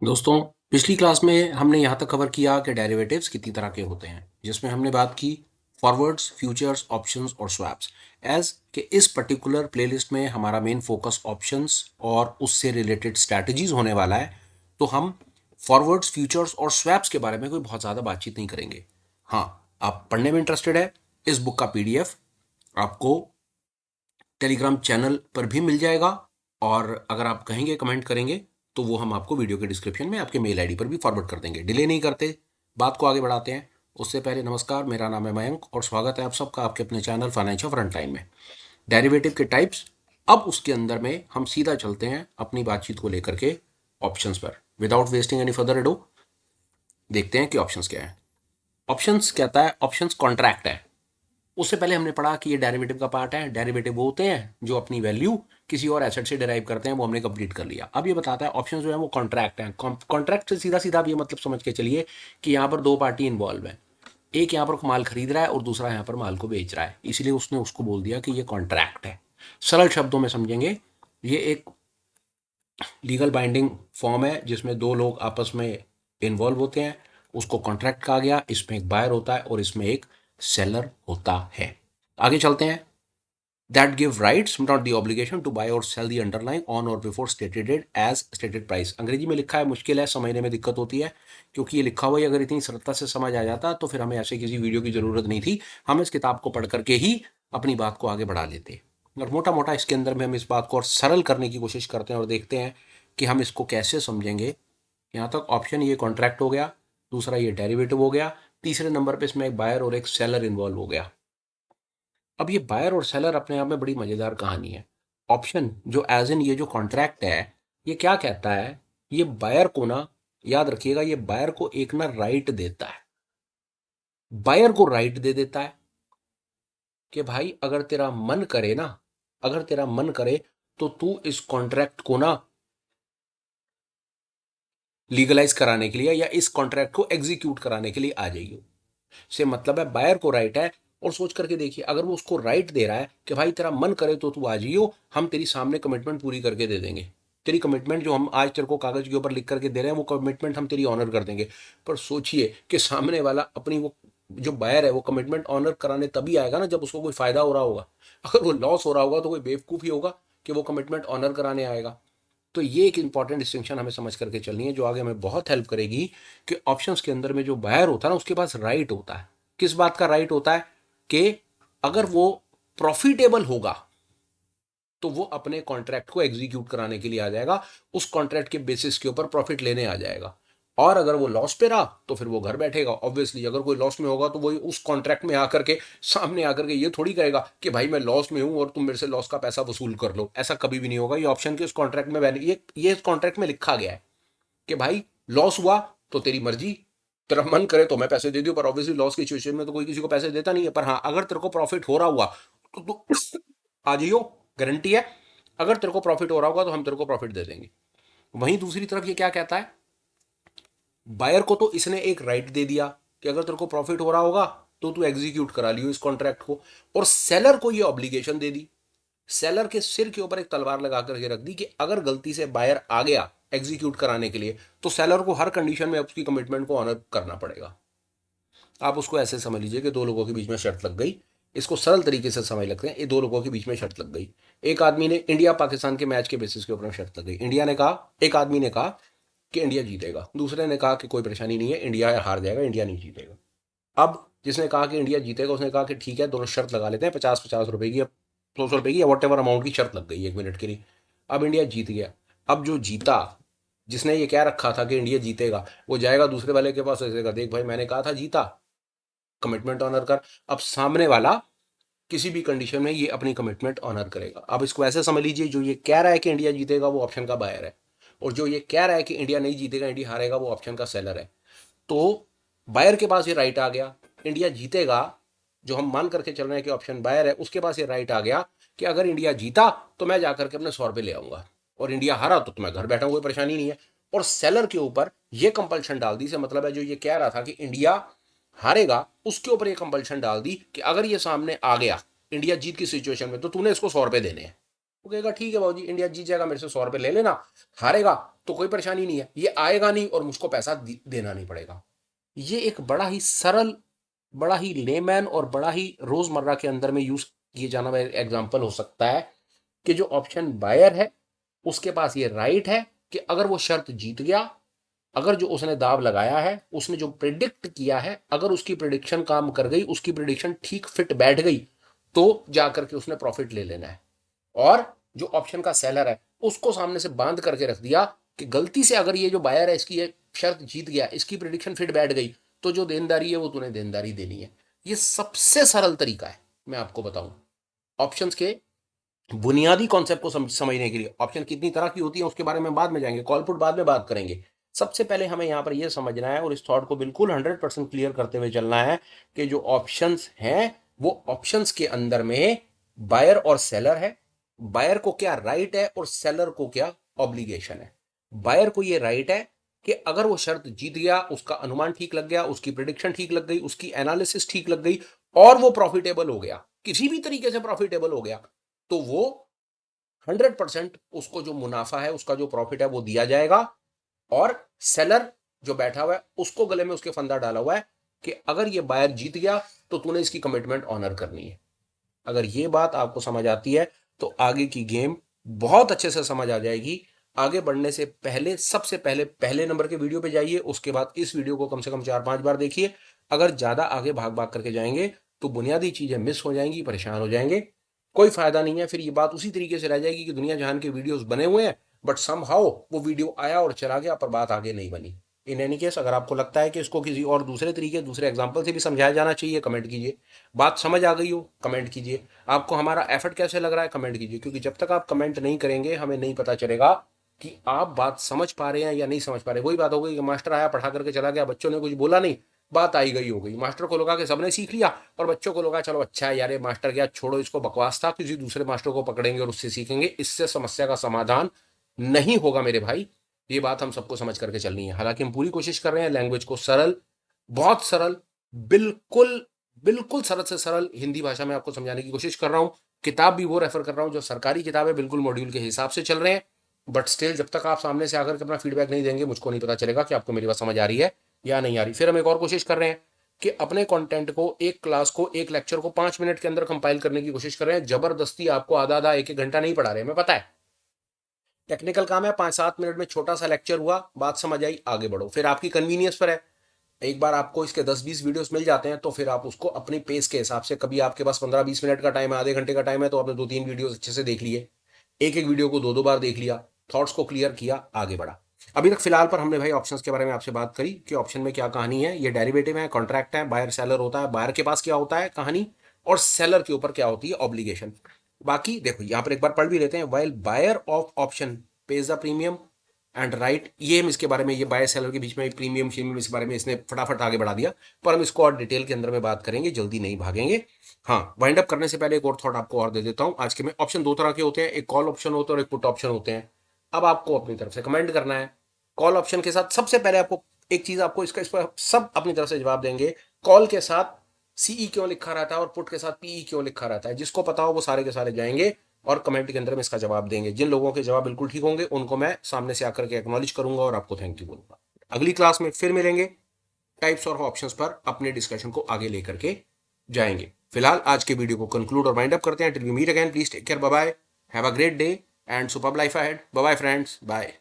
दोस्तों, पिछली क्लास में हमने यहाँ तक कवर किया कि डेरिवेटिव्स कितनी तरह के होते हैं, जिसमें हमने बात की फॉरवर्ड्स, फ्यूचर्स, ऑप्शंस और स्वैप्स। एज कि इस पर्टिकुलर प्लेलिस्ट में हमारा मेन फोकस ऑप्शंस और उससे रिलेटेड स्ट्रैटेजीज होने वाला है, तो हम फॉरवर्ड्स, फ्यूचर्स और स्वैप्स के बारे में कोई बहुत ज़्यादा बातचीत नहीं करेंगे। हाँ, आप पढ़ने में इंटरेस्टेड है, इस बुक का पीडीएफ आपको टेलीग्राम चैनल पर भी मिल जाएगा, और अगर आप कहेंगे, कमेंट करेंगे, तो वो हम आपको वीडियो के डिस्क्रिप्शन में आपके मेल आईडी पर भी फॉरवर्ड कर देंगे। डिले नहीं करते, बात को आगे बढ़ाते हैं। उससे पहले नमस्कार, मेरा नाम है मयंक और स्वागत है आप सबका आपके अपने चैनल फाइनेंशियल फ्रंटलाइन में। डेरिवेटिव के टाइप्स, अब उसके अंदर में हम सीधा चलते हैं अपनी बातचीत को लेकर के ऑप्शंस पर। विदाउट वेस्टिंग एनी फर्दर एडो, देखते हैं कि ऑप्शंस क्या है। ऑप्शंस कहता है, ऑप्शंस कॉन्ट्रैक्ट है। उससे पहले हमने पढ़ा कि ये डेरिवेटिव का पार्ट है। डेरिवेटिव वो होते हैं जो अपनी वैल्यू किसी और एसेट से डिराइव करते हैं, वो हमने कंप्लीट कर लिया। अब ये बताता है ऑप्शन जो है वो कॉन्ट्रैक्ट है। कॉन्ट्रैक्ट से सीधा सीधा आप ये मतलब समझ के चलिए कि यहाँ पर दो पार्टी इन्वॉल्व है। एक यहाँ पर माल खरीद रहा है और दूसरा यहाँ पर माल को बेच रहा है, इसलिए उसने उसको बोल दिया कि ये कॉन्ट्रैक्ट है। सरल शब्दों में समझेंगे, ये एक लीगल बाइंडिंग फॉर्म है जिसमें दो लोग आपस में इन्वॉल्व होते हैं, उसको कॉन्ट्रैक्ट कहा गया। इसमें एक बायर होता है और इसमें एक सेलर होता है। आगे चलते हैं। That give rights not the obligation to buy or sell the underlying on or before stated date as stated price। अंग्रेजी में लिखा है, मुश्किल है, समझने में दिक्कत होती है, क्योंकि ये लिखा हुआ ही अगर इतनी सरलता से समझ आ जाता तो फिर हमें ऐसे किसी वीडियो की ज़रूरत नहीं थी। हम इस किताब को पढ़ करके ही अपनी बात को आगे बढ़ा लेते। और मोटा मोटा इसके अंदर में हम इस बात को और सरल करने की कोशिश करते हैं और देखते हैं कि हम इसको कैसे समझेंगे। यहाँ तक ऑप्शन ये कॉन्ट्रैक्ट हो गया, दूसरा ये डेरिवेटिव हो गया, तीसरे नंबर पे इसमें एक बायर और एक सेलर इन्वॉल्व हो गया। अब ये बायर और सेलर अपने आप में बड़ी मजेदार कहानी है। ऑप्शन जो एज इन ये जो कॉन्ट्रैक्ट है, ये क्या कहता है, ये बायर को ना, याद रखिएगा, ये बायर को एक ना राइट देता है। बायर को राइट दे देता है कि भाई अगर तेरा मन करे ना, अगर तेरा मन करे तो तू इस कॉन्ट्रैक्ट को ना लीगलाइज कराने के लिए या इस कॉन्ट्रैक्ट को एग्जीक्यूट कराने के लिए आ जाइए। से मतलब है बायर को राइट है। और सोच करके देखिए, अगर वो उसको राइट दे रहा है कि भाई तेरा मन करे तो तू आ जाइयो, हम तेरी सामने कमिटमेंट पूरी करके दे देंगे। तेरी कमिटमेंट जो हम आज तेरे को कागज के ऊपर लिख करके दे रहे हैं, वो कमिटमेंट हम तेरी ऑनर कर देंगे। पर सोचिए कि सामने वाला अपनी वो जो बायर है वो कमिटमेंट ऑनर कराने तभी आएगा ना जब उसको कोई फायदा हो रहा होगा। अगर वो लॉस हो रहा होगा तो कोई बेवकूफ़ ही होगा कि वो कमिटमेंट ऑनर कराने आएगा। तो ये एक इंपॉर्टेंट डिस्टिंक्शन हमें समझ करके चलनी है, जो आगे हमें बहुत हेल्प करेगी कि ऑप्शंस के अंदर में जो बायर होता है ना, उसके पास राइट होता है। किस बात का राइट होता है कि अगर वो प्रॉफिटेबल होगा तो वो अपने कॉन्ट्रैक्ट को एग्जीक्यूट कराने के लिए आ जाएगा, उस कॉन्ट्रैक्ट के बेसिस के ऊपर प्रॉफिट लेने आ जाएगा। और अगर वो लॉस पे रहा तो फिर वो घर बैठेगा। ऑब्वियसली अगर कोई लॉस में होगा तो वो उस कॉन्ट्रैक्ट में आकर के सामने आकर के ये थोड़ी कहेगा कि भाई मैं लॉस में हूं और तुम मेरे से लॉस का पैसा वसूल कर लो। ऐसा कभी भी नहीं होगा। ये ऑप्शन के उस कॉन्ट्रैक्ट में ये इस कॉन्ट्रैक्ट में लिखा गया है कि भाई लॉस हुआ तो तेरी मर्जी, तेरा मन करे तो मैं पैसे दे दूं। पर ऑब्वियसली लॉस की सिचुएशन में तो कोई किसी को पैसे देता नहीं है। पर हाँ, अगर तेरे को प्रॉफिट हो रहा हुआ तो तू आ जाइयो, गारंटी है। अगर तेरे को प्रॉफिट हो रहा होगा तो हम तेरे को प्रॉफिट दे देंगे। वहीं दूसरी तरफ ये क्या कहता है, बायर को तो इसने एक राइट दे दिया कि अगर तेरे को प्रॉफिट हो रहा होगा तो तू एग्जीक्यूट करा लियो इस कॉन्ट्रैक्ट को। और सेलर को ये ऑब्लिगेशन दे दी, सेलर के सिर के ऊपर एक तलवार लगा करके रख दी कि अगर गलती से बायर आ गया एग्जीक्यूट कराने के लिए तो सेलर को हर कंडीशन में उसकी कमिटमेंट को ऑनर करना पड़ेगा। आप उसको ऐसे समझ लीजिए कि दो लोगों के बीच में शर्त लग गई। इसको सरल तरीके से समझ लगते हैं, ये दो लोगों के बीच में शर्त लग गई। एक आदमी ने, इंडिया पाकिस्तान के मैच के बेसिस के ऊपर शर्त लग गई। इंडिया ने कहा, एक आदमी ने कहा कि इंडिया जीतेगा, दूसरे ने कहा कि कोई परेशानी नहीं है, इंडिया हार जाएगा, इंडिया नहीं जीतेगा। अब जिसने कहा कि इंडिया जीतेगा उसने कहा कि ठीक है, दोनों शर्त लगा लेते हैं, 50-50 रुपए की, 100 रुपए की, या वॉट एवर अमाउंट की शर्त लग गई 1 मिनट के लिए। अब इंडिया जीत गया। अब जो जीता, जिसने ये क्या रखा था कि इंडिया जीतेगा, वो जाएगा दूसरे वाले के पास, ऐसे देख भाई मैंने कहा था जीता, कमिटमेंट ऑनर कर। अब सामने वाला किसी भी कंडीशन में ये अपनी कमिटमेंट ऑनर करेगा। अब इसको ऐसे समझ लीजिए, जो ये कह रहा है कि इंडिया जीतेगा वो ऑप्शन का बायर है, और जो ये कह रहा है कि इंडिया नहीं जीतेगा, इंडिया हारेगा, वो ऑप्शन का सेलर है। तो बायर के पास ये राइट आ गया, इंडिया जीतेगा, जो हम मान करके चल रहे हैं कि ऑप्शन बायर है, उसके पास ये राइट आ गया कि अगर इंडिया जीता तो मैं जाकर के अपने 100 रुपये ले आऊंगा, और इंडिया हारा तो मैं घर बैठा हूं, कोई परेशानी नहीं है। और सेलर के ऊपर ये कंपल्शन डाल दी, से मतलब है जो ये कह रहा था कि इंडिया हारेगा, उसके ऊपर ये कंपल्शन डाल दी कि अगर ये सामने आ गया इंडिया जीत की सिचुएशन में तो तूने इसको 100 रुपये देने हैं। वो कहेगा ठीक है बाबूजी, इंडिया जीत जाएगा, मेरे से 100 रुपए ले लेना, हारेगा तो कोई परेशानी नहीं है, ये आएगा नहीं और मुझको पैसा देना नहीं पड़ेगा। ये एक बड़ा ही सरल, बड़ा ही लेमैन और बड़ा ही रोजमर्रा के अंदर में यूज किए जाना वाला एग्जाम्पल हो सकता है कि जो ऑप्शन बायर है उसके पास ये राइट है कि अगर वो शर्त जीत गया, अगर जो उसने दाव लगाया है, उसने जो प्रिडिक्ट किया है, अगर उसकी प्रिडिक्शन काम कर गई, उसकी प्रिडिक्शन ठीक फिट बैठ गई, तो जाकर के उसने प्रॉफिट ले लेना है। और जो ऑप्शन का सेलर है उसको सामने से बांध करके रख दिया कि गलती से अगर ये जो बायर है इसकी ये शर्त जीत गया, इसकी प्रिडिक्शन फिट बैठ गई, तो जो देनदारी है वो तूने देनदारी देनी है। ये सबसे सरल तरीका है, मैं आपको बताऊं, ऑप्शंस के बुनियादी कॉन्सेप्ट को समझने के लिए। ऑप्शन कितनी तरह की होती है उसके बारे में बाद में जाएंगे, कॉल पुट बाद में बात करेंगे। सबसे पहले हमें यहां पर यह समझना है और इस थॉट को बिल्कुल 100% क्लियर करते हुए चलना है कि जो ऑप्शंस हैं वो ऑप्शंस के अंदर में बायर और सेलर है। बायर को क्या राइट है और सेलर को क्या ऑब्लिगेशन है। बायर को ये राइट है कि अगर वो शर्त जीत गया, उसका अनुमान ठीक लग गया, उसकी प्रिडिक्शन ठीक लग गई, उसकी एनालिसिस ठीक लग गई और वो प्रॉफिटेबल हो गया, किसी भी तरीके से प्रॉफिटेबल हो गया, तो वो 100% उसको जो मुनाफा है, उसका जो प्रॉफिट है वो दिया जाएगा। और सेलर जो बैठा हुआ है उसको गले में उसके फंदा डाला हुआ है कि अगर ये बायर जीत गया तो तूने इसकी कमिटमेंट ऑनर करनी है। अगर ये बात आपको समझ आती है तो आगे की गेम बहुत अच्छे से समझ आ जाएगी। आगे बढ़ने से पहले सबसे पहले पहले नंबर के वीडियो पे जाइए, उसके बाद इस वीडियो को कम से कम 4-5 बार देखिए। अगर ज्यादा आगे भाग भाग करके जाएंगे तो बुनियादी चीजें मिस हो जाएंगी, परेशान हो जाएंगे, कोई फायदा नहीं है। फिर ये बात उसी तरीके से रह जाएगी कि दुनिया जहान के वीडियोस बने हुए हैं बट समहाउ वो वीडियो आया और चला गया पर बात आगे नहीं बनी। इन एनी केस अगर आपको लगता है कि इसको किसी और दूसरे तरीके, दूसरे एग्जाम्पल से भी समझाया जाना चाहिए, कमेंट कीजिए। बात समझ आ गई हो कमेंट कीजिए। आपको हमारा एफर्ट कैसे लग रहा है कमेंट कीजिए, क्योंकि जब तक आप कमेंट नहीं करेंगे हमें नहीं पता चलेगा कि आप बात समझ पा रहे हैं या नहीं समझ पा रहे। वही बात हो गई कि मास्टर आया पढ़ा करके चला गया, बच्चों ने कुछ बोला नहीं, बात आई गई हो गई। मास्टर को लगा कि सबने सीख लिया और बच्चों को लगा चलो अच्छा है यार ये मास्टर गया, छोड़ो इसको, बकवास था, किसी दूसरे मास्टर को पकड़ेंगे और उससे सीखेंगे। इससे समस्या का समाधान नहीं होगा मेरे भाई। ये बात हम सबको समझ करके चलनी है। हालांकि हम पूरी कोशिश कर रहे हैं लैंग्वेज को सरल, बहुत सरल, बिल्कुल बिल्कुल सरल से सरल हिंदी भाषा में आपको समझाने की कोशिश कर रहा हूं। किताब भी वो रेफर कर रहा हूं जो सरकारी किताब है, बिल्कुल मॉड्यूल के हिसाब से चल रहे हैं। बट स्टिल जब तक आप सामने से आकर के अपना फीडबैक नहीं देंगे मुझको नहीं पता चलेगा कि आपको मेरी बात समझ आ रही है या नहीं आ रही। फिर हम एक और कोशिश कर रहे हैं कि अपने कंटेंट को, एक क्लास को, एक लेक्चर को 5 मिनट के अंदर कंपाइल करने की कोशिश कर रहे हैं। जबरदस्ती आपको आधा आधा एक एक घंटा नहीं पढ़ा रहे, हमें पता है टेक्निकल काम है। 5-7 मिनट में छोटा सा लेक्चर हुआ, बात समझ आई, आगे बढ़ो। फिर आपकी कन्वीनियंस पर है। एक बार आपको इसके 10-20 वीडियोस मिल जाते हैं तो फिर आप उसको अपनी पेस के हिसाब से, कभी आपके पास 15-20 मिनट का टाइम है, आधे घंटे का टाइम है, तो आपने 2-3 वीडियोस अच्छे से देख लिए, एक एक वीडियो को 2-2 बार देख लिया, थॉट्स को क्लियर किया, आगे बढ़ा। अभी तक फिलहाल पर हमने भाई ऑप्शंस के बारे में आपसे बात करी कि ऑप्शन में क्या कहानी है। ये डेरिवेटिव है, कॉन्ट्रैक्ट है, बायर सेलर होता है, बायर के पास क्या होता है कहानी, और सेलर के ऊपर क्या होती है ऑब्लिगेशन। बाकी देखो यहां पर एक बार पढ़ भी लेते हैं। While buyer of option pays the premium and right, ये हम इसके बारे में, ये बायर सेलर के बीच में प्रीमियम शीमियम इस बारे में इसने फटाफट आगे बढ़ा दिया, पर हम इसको और डिटेल के अंदर में बात करेंगे, जल्दी नहीं भागेंगे। हाँ, वाइंड अप करने से पहले एक और थॉट आपको और दे देता हूं आज के में। ऑप्शन दो तरह के होते हैं, एक कॉल ऑप्शन होता है और एक पुट ऑप्शन होते हैं। अब आपको अपनी तरफ से कमेंट करना है। कॉल ऑप्शन के साथ सबसे पहले आपको एक चीज, आपको इसका इस पर सब अपनी तरफ से जवाब देंगे। कॉल के साथ सीई क्यों लिखा रहता है और पुट के साथ पीई क्यों लिखा रहता है, जिसको पता हो वो सारे के सारे जाएंगे और कमेंट के अंदर में इसका जवाब देंगे। जिन लोगों के जवाब बिल्कुल ठीक होंगे उनको मैं सामने से आकर के एक्नॉलेज करूंगा और आपको थैंक यू बोलूंगा। अगली क्लास में फिर मिलेंगे, टाइप्स ऑफ ऑप्शंस पर अपने डिस्कशन को आगे लेकर के जाएंगे। फिलहाल आज के वीडियो को कंक्लूड और वाइंड अप करते हैं। Till we meet again, please take care, bye bye, have a great day and superb life ahead. Bye bye friends, bye.